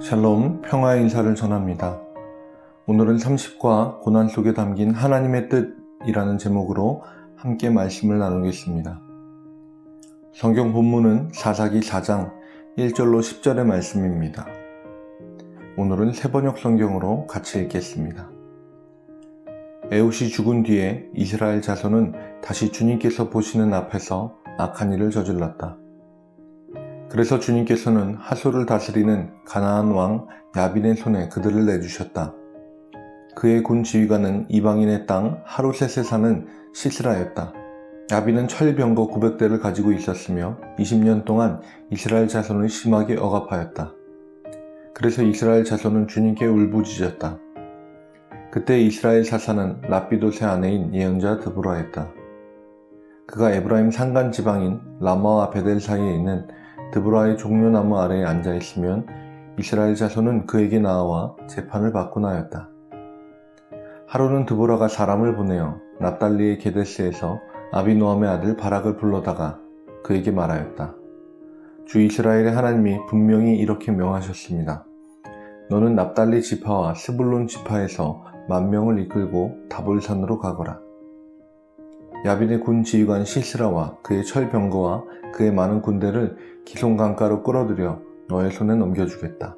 샬롬, 평화의 인사를 전합니다. 오늘은 30과 고난 속에 담긴 하나님의 뜻이라는 제목으로 함께 말씀을 나누겠습니다. 성경 본문은 사사기 4장 1절로 10절의 말씀입니다. 오늘은 새번역 성경으로 같이 읽겠습니다. 에훗이 죽은 뒤에 이스라엘 자손은 다시 주님께서 보시는 앞에서 악한 일을 저질렀다. 그래서 주님께서는 하솔을 다스리는 가나안 왕 야빈의 손에 그들을 내주셨다. 그의 군 지휘관은 이방인의 땅 하루셋에 사는 시스라였다. 야빈은 철병거 900대를 가지고 있었으며 20년 동안 이스라엘 자손을 심하게 억압하였다. 그래서 이스라엘 자손은 주님께 울부짖었다. 그때 이스라엘 사사는 랍비돗의 아내인 예언자 드보라였다. 그가 에브라임 산간 지방인 라마와 베델 사이에 있는 드보라의 종려나무 아래에 앉아있으면 이스라엘 자손은 그에게 나와 재판을 받곤 하였다. 하루는 드보라가 사람을 보내어 납달리의 게데스에서 아비노함의 아들 바락을 불러다가 그에게 말하였다. 주 이스라엘의 하나님이 분명히 이렇게 명하셨습니다. 너는 납달리 지파와 스불론 지파에서 10,000명을 이끌고 다볼산으로 가거라. 야빈의 군 지휘관 시스라와 그의 철병거와 그의 많은 군대를 기손 강가로 끌어들여 너의 손에 넘겨주겠다.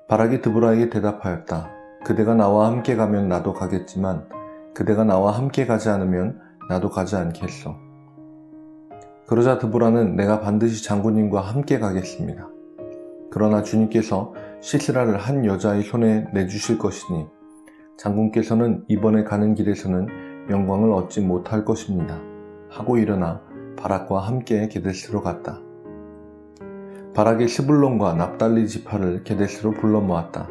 바락이 드보라에게 대답하였다. 그대가 나와 함께 가면 나도 가겠지만 그대가 나와 함께 가지 않으면 나도 가지 않겠소. 그러자 드보라는 내가 반드시 장군님과 함께 가겠습니다. 그러나 주님께서 시스라를 한 여자의 손에 내주실 것이니 장군께서는 이번에 가는 길에서는 영광을 얻지 못할 것입니다. 하고 일어나 바락과 함께 게데스로 갔다. 바락이 스불론과 납달리 지파를 게데스로 불러 모았다.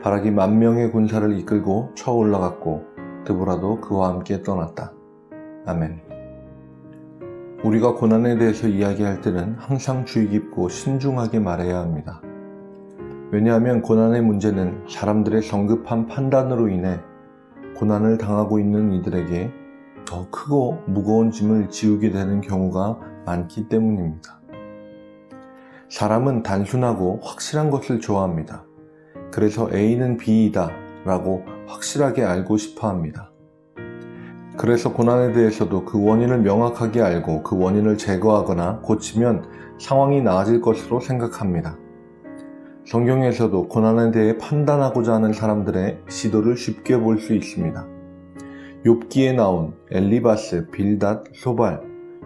바락이 10,000명의 군사를 이끌고 쳐 올라갔고 드보라도 그와 함께 떠났다. 아멘. 우리가 고난에 대해서 이야기할 때는 항상 주의 깊고 신중하게 말해야 합니다. 왜냐하면 고난의 문제는 사람들의 성급한 판단으로 인해 고난을 당하고 있는 이들에게 더 크고 무거운 짐을 지우게 되는 경우가 많기 때문입니다. 사람은 단순하고 확실한 것을 좋아합니다. 그래서 A는 B이다 라고 확실하게 알고 싶어 합니다. 그래서 고난에 대해서도 그 원인을 명확하게 알고 그 원인을 제거하거나 고치면 상황이 나아질 것으로 생각합니다. 성경에서도 고난에 대해 판단하고자 하는 사람들의 시도를 쉽게 볼 수 있습니다. 욥기에 나온 엘리바스, 빌닷, 소발,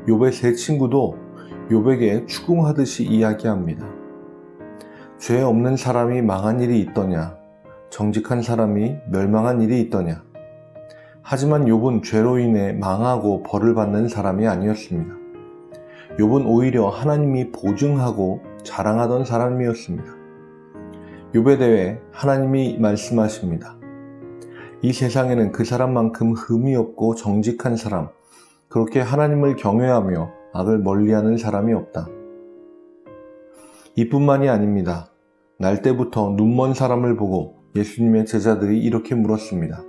욥의 세 친구도 욥에게 추궁하듯이 이야기합니다. 죄 없는 사람이 망한 일이 있더냐? 정직한 사람이 멸망한 일이 있더냐? 하지만 욥은 죄로 인해 망하고 벌을 받는 사람이 아니었습니다. 욥은 오히려 하나님이 보증하고 자랑하던 사람이었습니다. 욥에 대해 하나님이 말씀하십니다. 이 세상에는 그 사람만큼 흠이 없고 정직한 사람, 그렇게 하나님을 경외하며 악을 멀리하는 사람이 없다. 이뿐만이 아닙니다. 날 때부터 눈먼 사람을 보고 예수님의 제자들이 이렇게 물었습니다.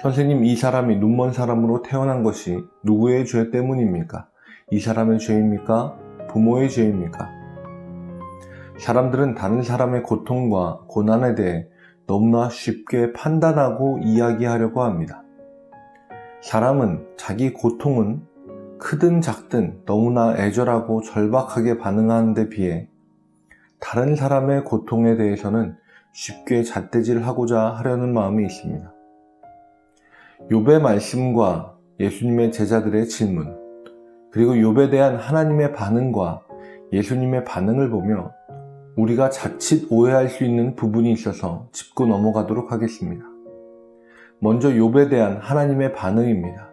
선생님, 이 사람이 눈먼 사람으로 태어난 것이 누구의 죄 때문입니까? 이 사람의 죄입니까? 부모의 죄입니까? 사람들은 다른 사람의 고통과 고난에 대해 너무나 쉽게 판단하고 이야기하려고 합니다. 사람은 자기 고통은 크든 작든 너무나 애절하고 절박하게 반응하는 데 비해 다른 사람의 고통에 대해서는 쉽게 잣대질하고자 하려는 마음이 있습니다. 욥의 말씀과 예수님의 제자들의 질문, 그리고 욥에 대한 하나님의 반응과 예수님의 반응을 보며 우리가 자칫 오해할 수 있는 부분이 있어서 짚고 넘어가도록 하겠습니다. 먼저 욥에 대한 하나님의 반응입니다.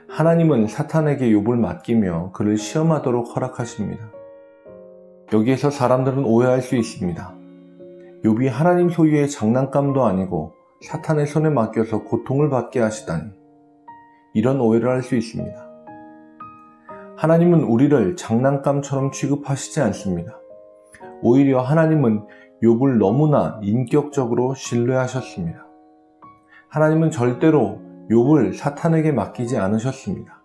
하나님은 사탄에게 욥을 맡기며 그를 시험하도록 허락하십니다. 여기에서 사람들은 오해할 수 있습니다. 욥이 하나님 소유의 장난감도 아니고 사탄의 손에 맡겨서 고통을 받게 하시다니, 이런 오해를 할 수 있습니다. 하나님은 우리를 장난감처럼 취급하시지 않습니다. 오히려 하나님은 욥을 너무나 인격적으로 신뢰하셨습니다. 하나님은 절대로 욥을 사탄에게 맡기지 않으셨습니다.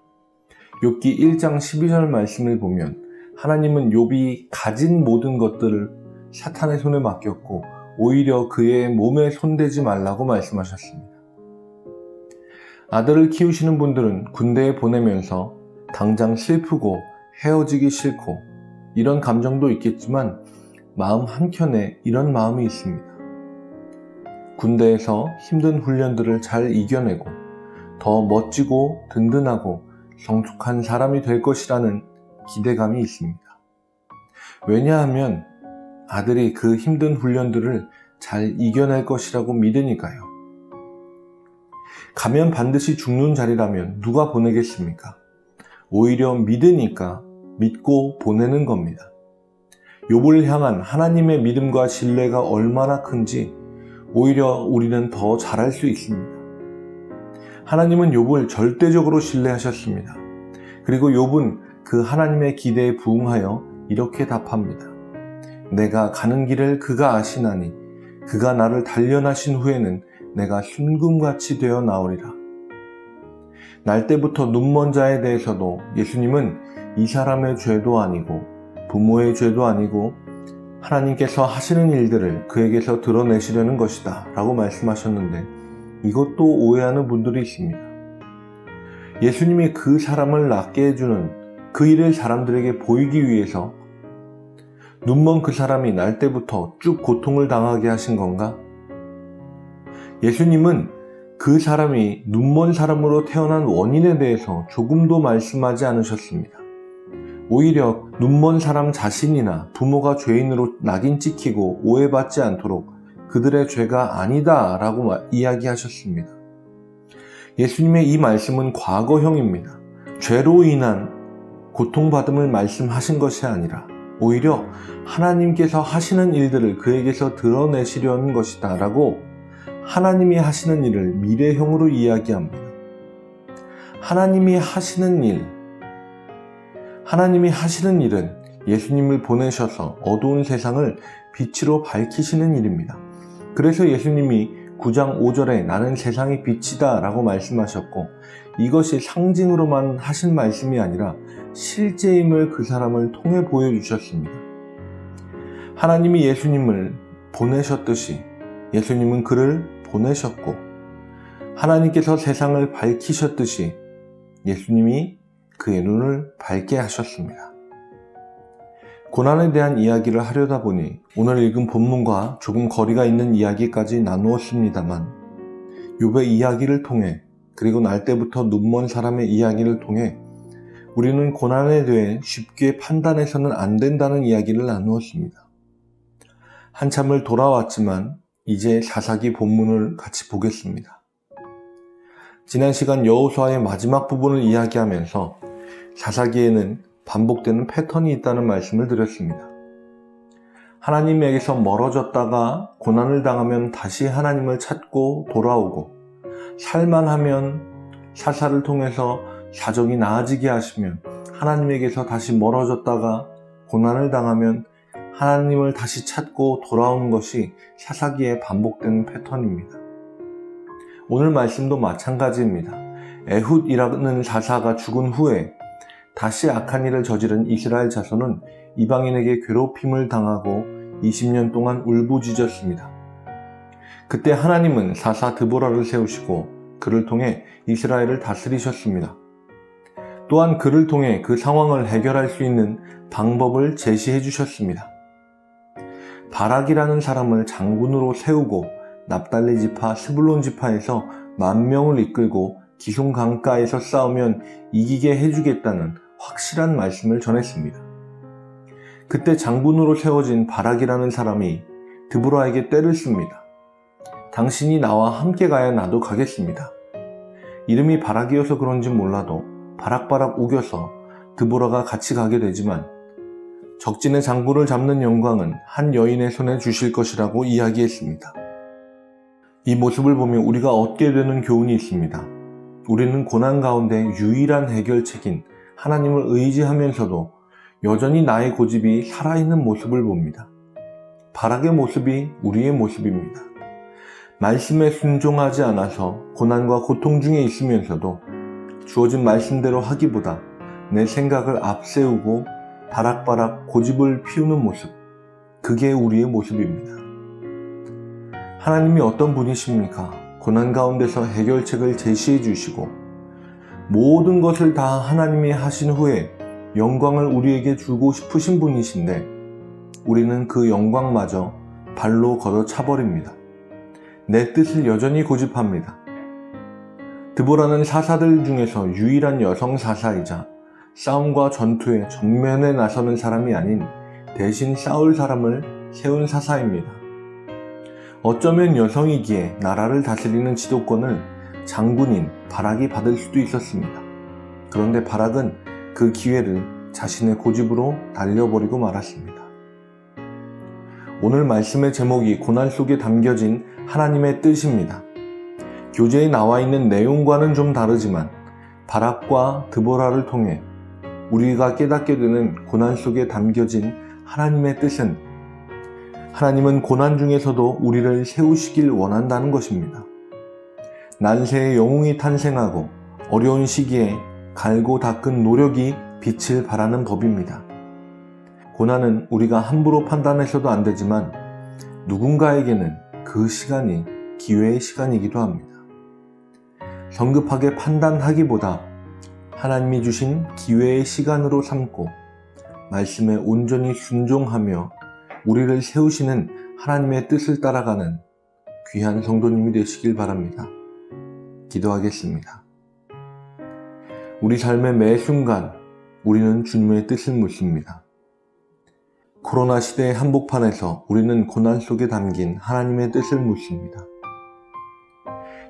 욥기 1장 12절 말씀을 보면 하나님은 욥이 가진 모든 것들을 사탄의 손에 맡겼고 오히려 그의 몸에 손대지 말라고 말씀하셨습니다. 아들을 키우시는 분들은 군대에 보내면서 당장 슬프고 헤어지기 싫고 이런 감정도 있겠지만 마음 한켠에 이런 마음이 있습니다. 군대에서 힘든 훈련들을 잘 이겨내고 더 멋지고 든든하고 성숙한 사람이 될 것이라는 기대감이 있습니다. 왜냐하면 아들이 그 힘든 훈련들을 잘 이겨낼 것이라고 믿으니까요. 가면 반드시 죽는 자리라면 누가 보내겠습니까? 오히려 믿으니까 믿고 보내는 겁니다. 욥을 향한 하나님의 믿음과 신뢰가 얼마나 큰지 오히려 우리는 더 잘할 수 있습니다. 하나님은 욥을 절대적으로 신뢰하셨습니다. 그리고 욥은 그 하나님의 기대에 부응하여 이렇게 답합니다. 내가 가는 길을 그가 아시나니 그가 나를 단련하신 후에는 내가 순금같이 되어 나오리라. 날 때부터 눈먼 자에 대해서도 예수님은 이 사람의 죄도 아니고 부모의 죄도 아니고 하나님께서 하시는 일들을 그에게서 드러내시려는 것이다 라고 말씀하셨는데 이것도 오해하는 분들이 있습니다. 예수님이 그 사람을 낫게 해주는 그 일을 사람들에게 보이기 위해서 눈먼 그 사람이 날 때부터 쭉 고통을 당하게 하신 건가? 예수님은 그 사람이 눈먼 사람으로 태어난 원인에 대해서 조금도 말씀하지 않으셨습니다. 오히려 눈먼 사람 자신이나 부모가 죄인으로 낙인 찍히고 오해받지 않도록 그들의 죄가 아니다 라고 이야기하셨습니다. 예수님의 이 말씀은 과거형입니다. 죄로 인한 고통받음을 말씀하신 것이 아니라 오히려 하나님께서 하시는 일들을 그에게서 드러내시려는 것이다 라고 하나님이 하시는 일을 미래형으로 이야기합니다. 하나님이 하시는 일은 예수님을 보내셔서 어두운 세상을 빛으로 밝히시는 일입니다. 그래서 예수님이 9장 5절에 나는 세상의 빛이다 라고 말씀하셨고 이것이 상징으로만 하신 말씀이 아니라 실제임을 그 사람을 통해 보여주셨습니다. 하나님이 예수님을 보내셨듯이 예수님은 그를 보내셨고 하나님께서 세상을 밝히셨듯이 예수님이 그의 눈을 밝게 하셨습니다. 고난에 대한 이야기를 하려다 보니 오늘 읽은 본문과 조금 거리가 있는 이야기까지 나누었습니다만 욥의 이야기를 통해 그리고 날 때부터 눈먼 사람의 이야기를 통해 우리는 고난에 대해 쉽게 판단해서는 안 된다는 이야기를 나누었습니다. 한참을 돌아왔지만 이제 사사기 본문을 같이 보겠습니다. 지난 시간 여호수아의 마지막 부분을 이야기하면서 사사기에는 반복되는 패턴이 있다는 말씀을 드렸습니다. 하나님에게서 멀어졌다가 고난을 당하면 다시 하나님을 찾고 돌아오고 살만하면 사사를 통해서 사정이 나아지게 하시면 하나님에게서 다시 멀어졌다가 고난을 당하면 하나님을 다시 찾고 돌아오는 것이 사사기에 반복되는 패턴입니다. 오늘 말씀도 마찬가지입니다. 에훗이라는 사사가 죽은 후에 다시 악한 일을 저지른 이스라엘 자손은 이방인에게 괴롭힘을 당하고 20년 동안 울부짖었습니다. 그때 하나님은 사사 드보라를 세우시고 그를 통해 이스라엘을 다스리셨습니다. 또한 그를 통해 그 상황을 해결할 수 있는 방법을 제시해 주셨습니다. 바락이라는 사람을 장군으로 세우고 납달리 지파, 스불론 지파에서 10,000명을 이끌고 기숑 강가에서 싸우면 이기게 해주겠다는 확실한 말씀을 전했습니다. 그때 장군으로 세워진 바락이라는 사람이 드보라에게 떼를 씁니다. 당신이 나와 함께 가야 나도 가겠습니다. 이름이 바락이어서 그런지 몰라도 바락바락 우겨서 드보라가 같이 가게 되지만 적진의 장군을 잡는 영광은 한 여인의 손에 주실 것이라고 이야기했습니다. 이 모습을 보면 우리가 얻게 되는 교훈이 있습니다. 우리는 고난 가운데 유일한 해결책인 하나님을 의지하면서도 여전히 나의 고집이 살아있는 모습을 봅니다. 바락의 모습이 우리의 모습입니다. 말씀에 순종하지 않아서 고난과 고통 중에 있으면서도 주어진 말씀대로 하기보다 내 생각을 앞세우고 바락바락 고집을 피우는 모습, 그게 우리의 모습입니다. 하나님이 어떤 분이십니까? 고난 가운데서 해결책을 제시해 주시고 모든 것을 다 하나님이 하신 후에 영광을 우리에게 주고 싶으신 분이신데 우리는 그 영광마저 발로 걷어차버립니다. 내 뜻을 여전히 고집합니다. 드보라는 사사들 중에서 유일한 여성 사사이자 싸움과 전투에 전면에 나서는 사람이 아닌 대신 싸울 사람을 세운 사사입니다. 어쩌면 여성이기에 나라를 다스리는 지도권을 장군인 바락이 받을 수도 있었습니다. 그런데 바락은 그 기회를 자신의 고집으로 날려버리고 말았습니다. 오늘 말씀의 제목이 고난 속에 담겨진 하나님의 뜻입니다. 교재에 나와 있는 내용과는 좀 다르지만 바락과 드보라를 통해 우리가 깨닫게 되는 고난 속에 담겨진 하나님의 뜻은 하나님은 고난 중에서도 우리를 세우시길 원한다는 것입니다. 난세에 영웅이 탄생하고 어려운 시기에 갈고 닦은 노력이 빛을 발하는 법입니다. 고난은 우리가 함부로 판단해서도 안 되지만 누군가에게는 그 시간이 기회의 시간이기도 합니다. 성급하게 판단하기보다 하나님이 주신 기회의 시간으로 삼고 말씀에 온전히 순종하며 우리를 세우시는 하나님의 뜻을 따라가는 귀한 성도님이 되시길 바랍니다. 기도하겠습니다. 우리 삶의 매 순간 우리는 주님의 뜻을 묻습니다. 코로나 시대의 한복판에서 우리는 고난 속에 담긴 하나님의 뜻을 묻습니다.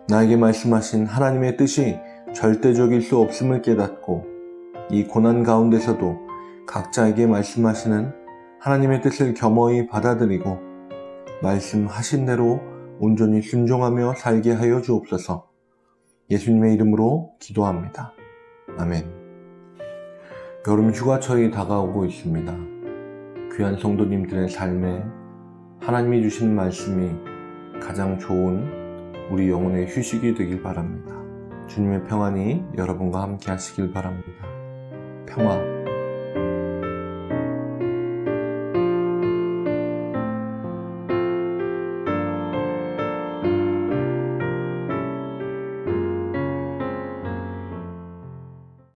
나에게 말씀하신 하나님의 뜻이 절대적일 수 없음을 깨닫고 이 고난 가운데서도 각자에게 말씀하시는 하나님의 뜻을 겸허히 받아들이고 말씀하신 대로 온전히 순종하며 살게 하여 주옵소서. 예수님의 이름으로 기도합니다. 아멘. 여름 휴가철이 다가오고 있습니다. 귀한 성도님들의 삶에 하나님이 주시는 말씀이 가장 좋은 우리 영혼의 휴식이 되길 바랍니다. 주님의 평안이 여러분과 함께 하시길 바랍니다. 평화.